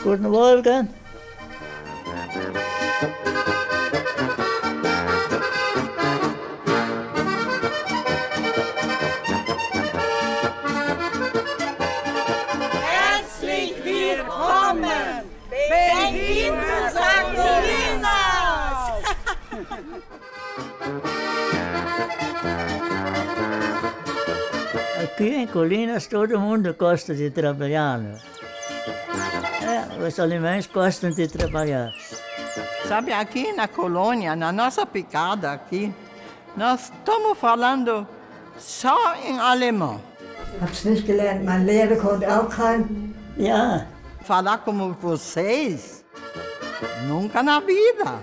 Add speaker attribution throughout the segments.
Speaker 1: Guten Morgen.
Speaker 2: Herzlich willkommen! Bem-vindos a Colinas!
Speaker 1: Aqui em Colinas todo mundo gosta de trabalhar, né? Os alemães gostam de trabalhar.
Speaker 3: Sabe, aqui na colônia, na nossa picada aqui, nós estamos falando só em alemão.
Speaker 4: Hab's nicht gelernt, mein Lehrer konnte auch kein.
Speaker 1: Ja,
Speaker 3: Falar como vocês, nunca na vida.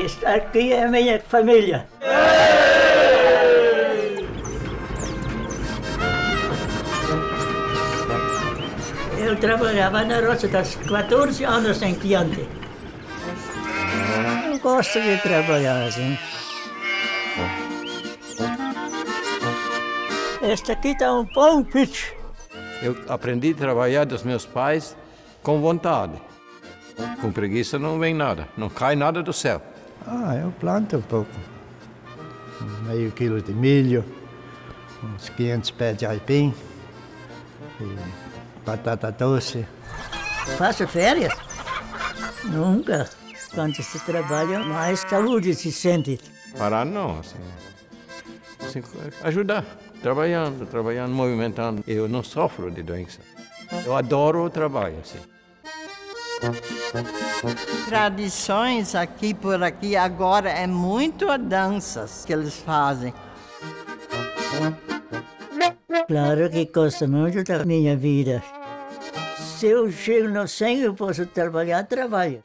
Speaker 1: esta aqui é a minha família. Eu trabalhava na roça das 14 anos em diante. Eu gosto de trabalhar assim. Este aqui está um bom pitch.
Speaker 5: Eu aprendi a trabalhar dos meus pais com vontade. Com preguiça não vem nada, não cai nada do céu.
Speaker 6: Eu planto um pouco. Meio quilo de milho, uns 500 pés de aipim, e batata doce.
Speaker 1: Faço férias? Nunca. Quando se trabalha, mais saúde se sente.
Speaker 5: Parar não, assim, ajudar, trabalhando, movimentando. Eu não sofro de doença. Eu adoro o trabalho, assim.
Speaker 3: Tradições aqui por aqui agora é muito danças que eles fazem.
Speaker 1: Claro que gosto muito da minha vida. Se eu chego no 100, eu posso trabalhar, trabalho.